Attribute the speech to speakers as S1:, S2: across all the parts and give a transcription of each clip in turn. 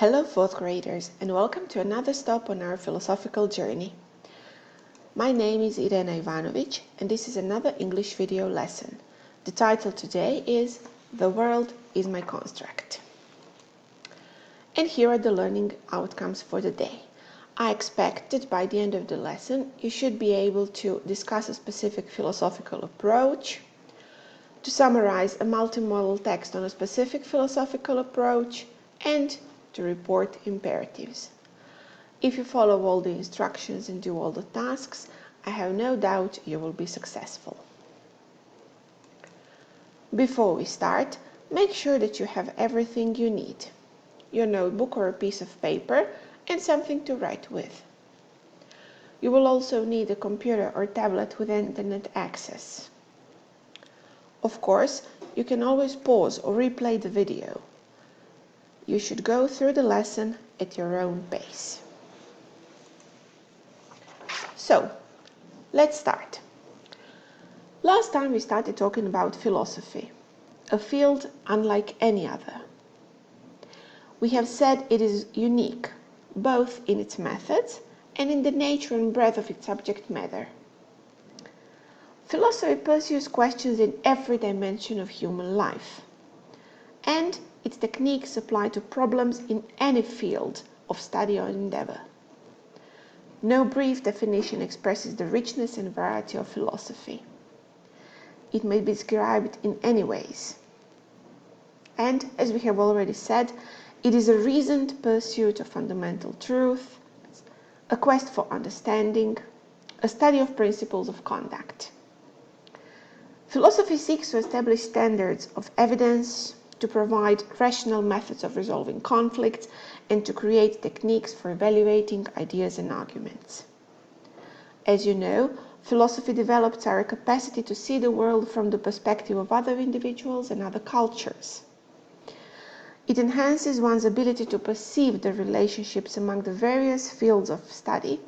S1: Hello fourth graders and welcome to another stop on our philosophical journey. My name is Irena Ivanović and this is another English video lesson. The title today is The World is My Construct. And here are the learning outcomes for the day. I expect that by the end of the lesson you should be able to discuss a specific philosophical approach, to summarize a multimodal text on a specific philosophical approach, and to report imperatives. If you follow all the instructions and do all the tasks, I have no doubt you will be successful. Before we start, make sure that you have everything you need. Your notebook or a piece of paper and something to write with. You will also need a computer or tablet with internet access. Of course, you can always pause or replay the video. You should go through the lesson at your own pace. So, let's start. Last time we started talking about philosophy, a field unlike any other. We have said it is unique, both in its methods and in the nature and breadth of its subject matter. Philosophy pursues questions in every dimension of human life, and its techniques apply to problems in any field of study or endeavor. No brief definition expresses the richness and variety of philosophy. It may be described in any ways. And, as we have already said, it is a reasoned pursuit of fundamental truth, a quest for understanding, a study of principles of conduct. Philosophy seeks to establish standards of evidence, to provide rational methods of resolving conflicts, and to create techniques for evaluating ideas and arguments. As you know, philosophy develops our capacity to see the world from the perspective of other individuals and other cultures. It enhances one's ability to perceive the relationships among the various fields of study,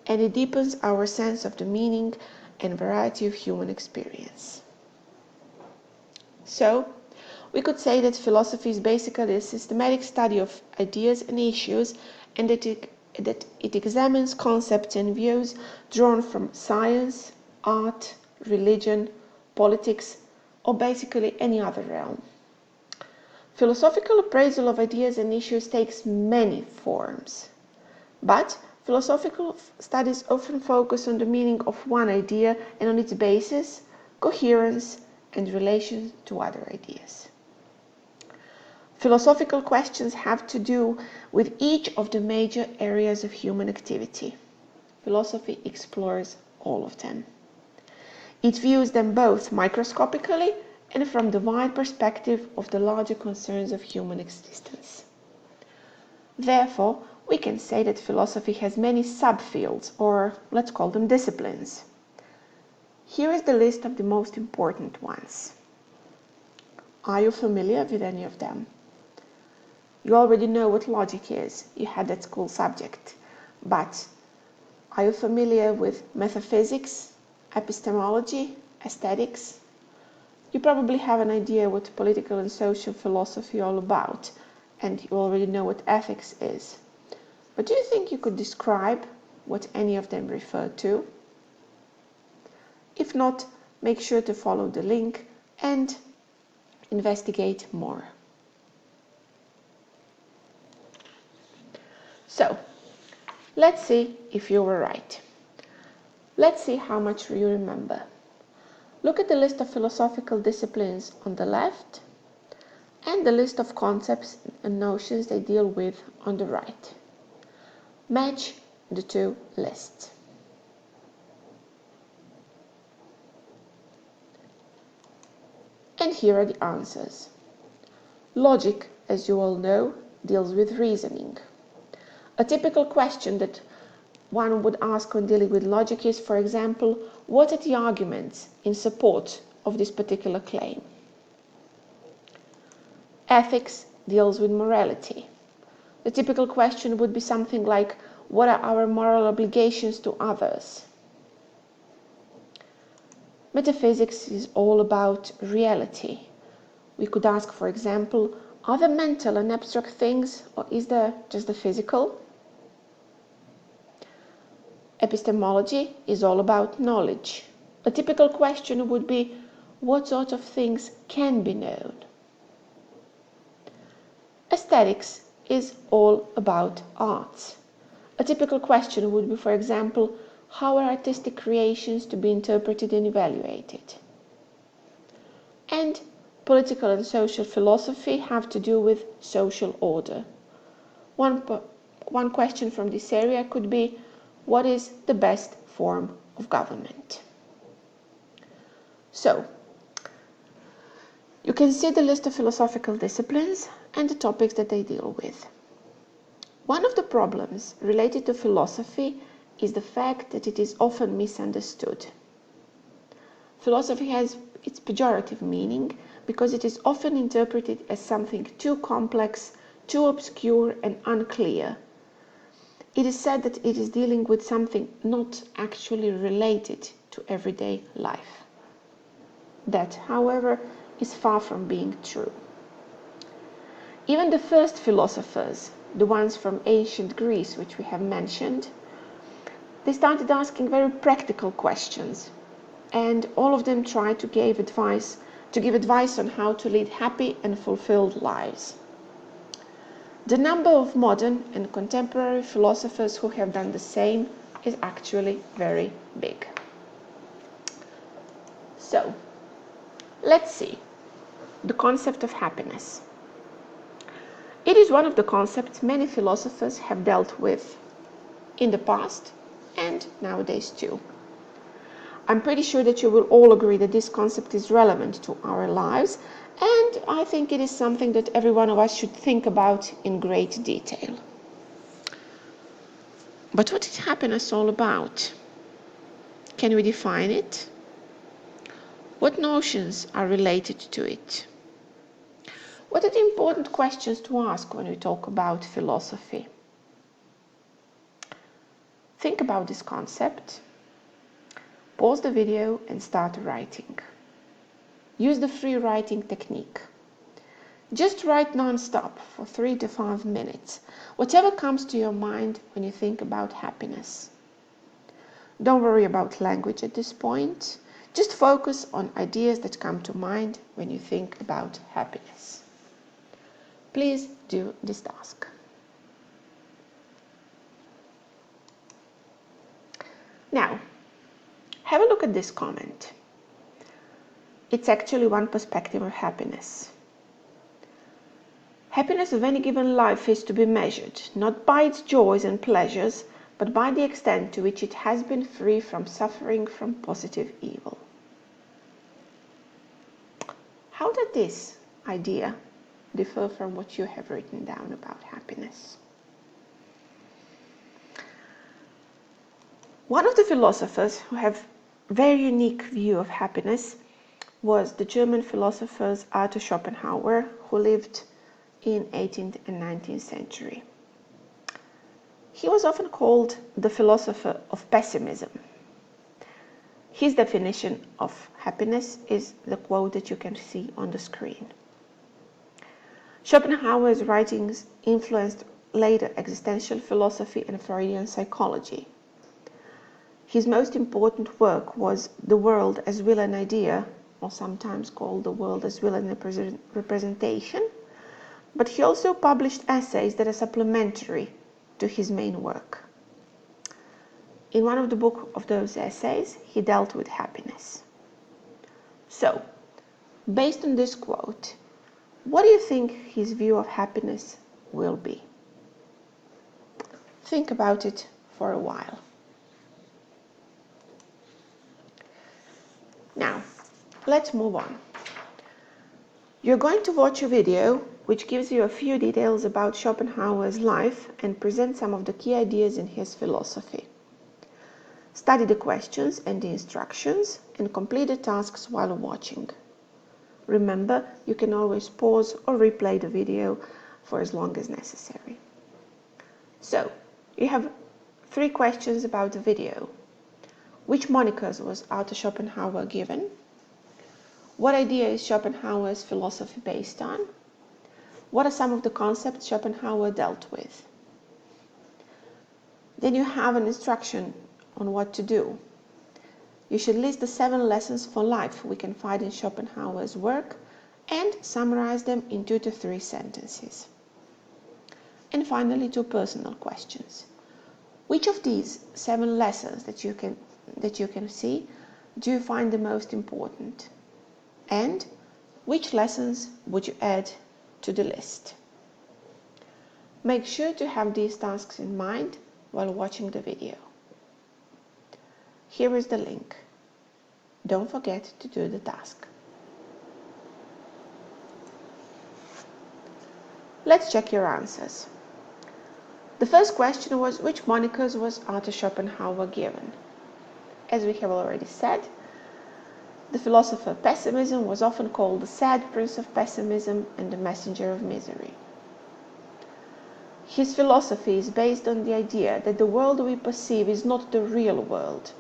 S1: and it deepens our sense of the meaning and variety of human experience. So, we could say that philosophy is basically a systematic study of ideas and issues, and that it examines concepts and views drawn from science, art, religion, politics, or basically any other realm. Philosophical appraisal of ideas and issues takes many forms, but philosophical studies often focus on the meaning of one idea and on its basis, coherence, and relation to other ideas. Philosophical questions have to do with each of the major areas of human activity. Philosophy explores all of them. It views them both microscopically and from the wide perspective of the larger concerns of human existence. Therefore, we can say that philosophy has many subfields, or let's call them disciplines. Here is the list of the most important ones. Are you familiar with any of them? You already know what logic is. You had that school subject. But are you familiar with metaphysics, epistemology, aesthetics? You probably have an idea what political and social philosophy are all about, and you already know what ethics is. But do you think you could describe what any of them refer to? If not, make sure to follow the link and investigate more. So, let's see if you were right. Let's see how much you remember. Look at the list of philosophical disciplines on the left and the list of concepts and notions they deal with on the right. Match the two lists. And here are the answers. Logic, as you all know, deals with reasoning. A typical question that one would ask when dealing with logic is, for example, what are the arguments in support of this particular claim? Ethics deals with morality. The typical question would be something like, what are our moral obligations to others? Metaphysics is all about reality. We could ask, for example, Are there mental and abstract things, or is there just the physical? Epistemology is all about knowledge. A typical question would be, what sort of things can be known? Aesthetics is all about arts. A typical question would be, for example, how are artistic creations to be interpreted and evaluated? And political and social philosophy have to do with social order. One question from this area could be, what is the best form of government? So, you can see the list of philosophical disciplines and the topics that they deal with. One of the problems related to philosophy is the fact that it is often misunderstood. Philosophy has its pejorative meaning because it is often interpreted as something too complex, too obscure and unclear. It is said that it is dealing with something not actually related to everyday life. That, however, is far from being true. Even the first philosophers, the ones from ancient Greece, which we have mentioned, they started asking very practical questions, and all of them tried to give advice on how to lead happy and fulfilled lives. The number of modern and contemporary philosophers who have done the same is actually very big. So, let's see. The concept of happiness. It is one of the concepts many philosophers have dealt with in the past and nowadays too. I'm pretty sure that you will all agree that this concept is relevant to our lives, and I think it is something that every one of us should think about in great detail. But what is happiness all about? Can we define it? What notions are related to it? What are the important questions to ask when we talk about philosophy? Think about this concept. Pause the video and start writing. Use the free writing technique. Just write non-stop for 3 to 5 minutes, whatever comes to your mind when you think about happiness. Don't worry about language at this point. Just focus on ideas that come to mind when you think about happiness. Please do this task. Now, have a look at this comment. It's actually one perspective of happiness. Happiness of any given life is to be measured, not by its joys and pleasures, but by the extent to which it has been free from suffering from positive evil. How does this idea differ from what you have written down about happiness? One of the philosophers who have a very unique view of happiness was the German philosopher Arthur Schopenhauer, who lived in 18th and 19th century. He was often called the philosopher of pessimism. His definition of happiness is the quote that you can see on the screen. Schopenhauer's writings influenced later existential philosophy and Freudian psychology. His most important work was The World as Will and Idea, or sometimes called The World as Will and Representation, but he also published essays that are supplementary to his main work. In one of the book of those essays, he dealt with happiness. So, based on this quote, what do you think his view of happiness will be? Think about it for a while. Now, let's move on. You're going to watch a video which gives you a few details about Schopenhauer's life and presents some of the key ideas in his philosophy. Study the questions and the instructions and complete the tasks while watching. Remember, you can always pause or replay the video for as long as necessary. So, you have 3 questions about the video. Which monikers was Arthur Schopenhauer given? What idea is Schopenhauer's philosophy based on? What are some of the concepts Schopenhauer dealt with? Then you have an instruction on what to do. You should list the 7 lessons for life we can find in Schopenhauer's work and summarize them in 2 to 3 sentences. And finally, 2 personal questions. Which of these 7 lessons that you can see do you find the most important? And which lessons would you add to the list? Make sure to have these tasks in mind while watching the video. Here is the link. Don't forget to do the task. Let's check your answers. The first question was, which monikers was Arthur Schopenhauer given? As we have already said, the philosopher pessimism was often called the sad prince of pessimism and the messenger of misery. His philosophy is based on the idea that the world we perceive is not the real world.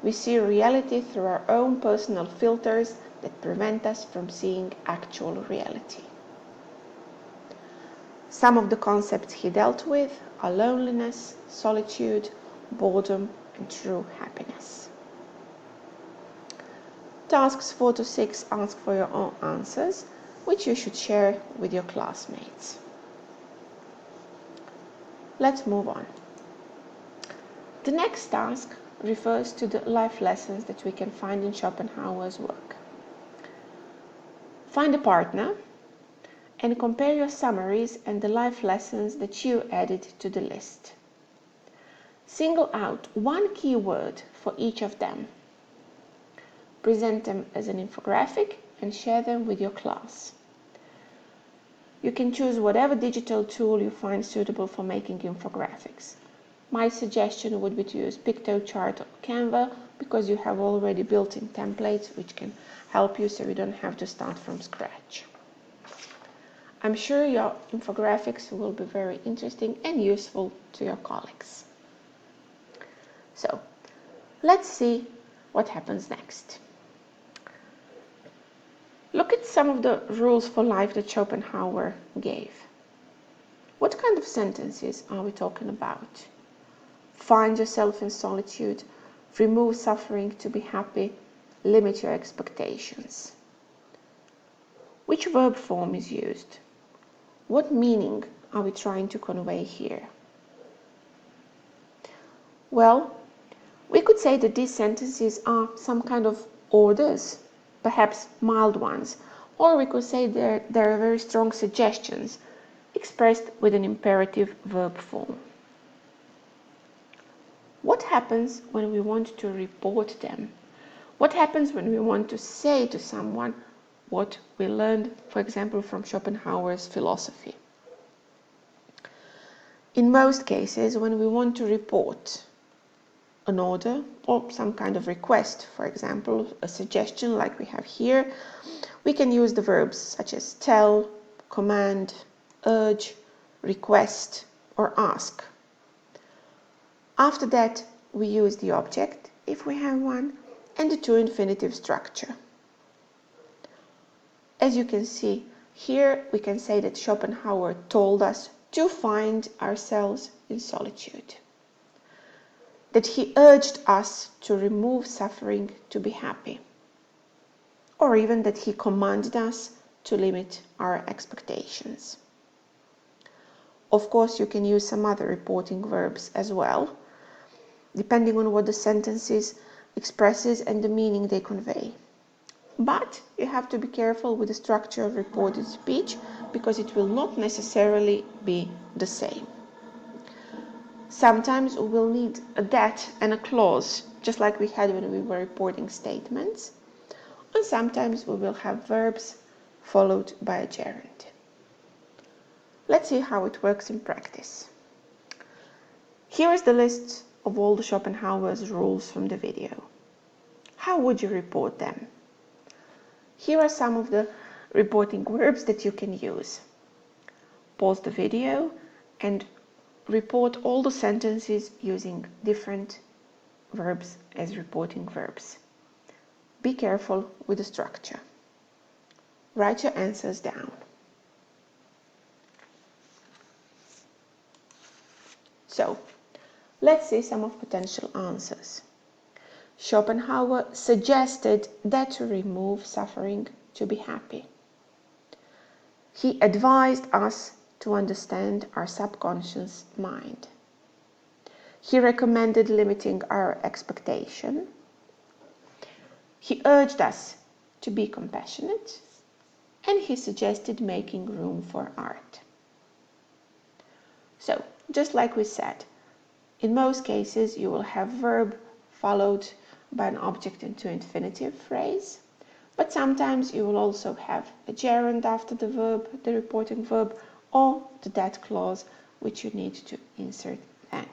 S1: We see reality through our own personal filters that prevent us from seeing actual reality. Some of the concepts he dealt with are loneliness, solitude, boredom, and true happiness. Tasks 4 to 6 ask for your own answers, which you should share with your classmates. Let's move on. The next task refers to the life lessons that we can find in Schopenhauer's work. Find a partner and compare your summaries and the life lessons that you added to the list. Single out 1 key word for each of them. Present them as an infographic and share them with your class. You can choose whatever digital tool you find suitable for making infographics. My suggestion would be to use Pictochart or Canva because you have already built-in templates which can help you so you don't have to start from scratch. I'm sure your infographics will be very interesting and useful to your colleagues. So, let's see what happens next. Look at some of the rules for life that Schopenhauer gave. What kind of sentences are we talking about? Find yourself in solitude, remove suffering to be happy, limit your expectations. Which verb form is used? What meaning are we trying to convey here? Well, we could say that these sentences are some kind of orders, perhaps mild ones, or we could say they're very strong suggestions expressed with an imperative verb form. What happens when we want to report them? What happens when we want to say to someone what we learned, for example, from Schopenhauer's philosophy? In most cases, when we want to report an order or some kind of request, for example, a suggestion like we have here, we can use the verbs such as tell, command, urge, request, or ask. After that, we use the object, if we have one, and the to infinitive structure. As you can see here, we can say that Schopenhauer told us to find ourselves in solitude, that he urged us to remove suffering to be happy, or even that he commanded us to limit our expectations. Of course, you can use some other reporting verbs as well, depending on what the sentences expresses and the meaning they convey. But you have to be careful with the structure of reported speech because it will not necessarily be the same. Sometimes we will need a that and a clause, just like we had when we were reporting statements. And sometimes we will have verbs followed by a gerund. Let's see how it works in practice. Here is the list of all the Schopenhauer's rules from the video. How would you report them? Here are some of the reporting verbs that you can use. Pause the video and report all the sentences using different verbs as reporting verbs. Be careful with the structure. Write your answers down. So, let's see some of potential answers. Schopenhauer suggested that to remove suffering to be happy. He advised us to understand our subconscious mind. He recommended limiting our expectation. He urged us to be compassionate, and he suggested making room for art. So, just like we said, in most cases you will have verb followed by an object into infinitive phrase, but sometimes you will also have a gerund after the verb, the reporting verb, or the that clause which you need to insert then.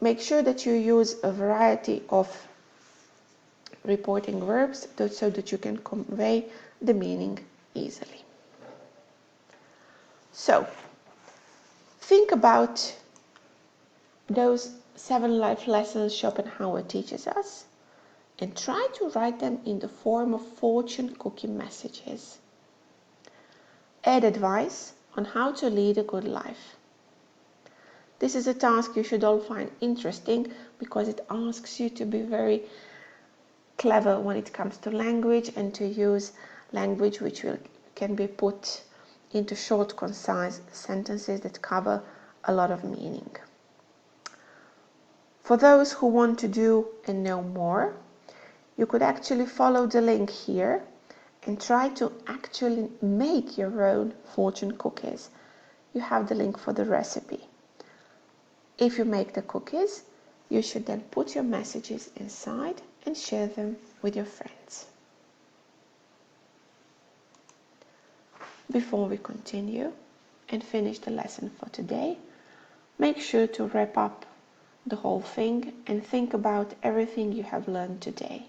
S1: Make sure that you use a variety of reporting verbs so that you can convey the meaning easily. So, think about those 7 life lessons Schopenhauer teaches us and try to write them in the form of fortune cookie messages. Add advice on how to lead a good life. This is a task you should all find interesting because it asks you to be very clever when it comes to language and to use language which can be put into short, concise sentences that cover a lot of meaning. For those who want to do and know more, you could actually follow the link here and try to actually make your own fortune cookies. You have the link for the recipe. If you make the cookies, you should then put your messages inside and share them with your friends. Before we continue and finish the lesson for today, make sure to wrap up the whole thing and think about everything you have learned today.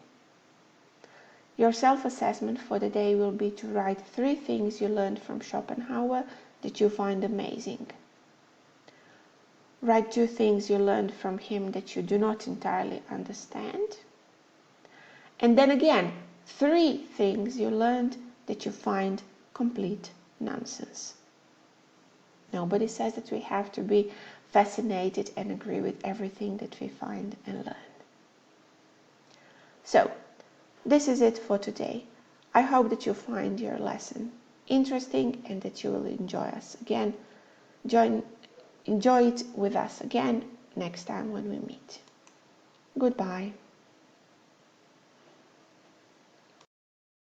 S1: Your self-assessment for the day will be to write 3 things you learned from Schopenhauer that you find amazing. Write 2 things you learned from him that you do not entirely understand. And then again, 3 things you learned that you find complete nonsense. Nobody says that we have to be fascinated and agree with everything that we find and learn. So, this is it for today. I hope that you find your lesson interesting and that you will enjoy it with us again next time when we meet. Goodbye.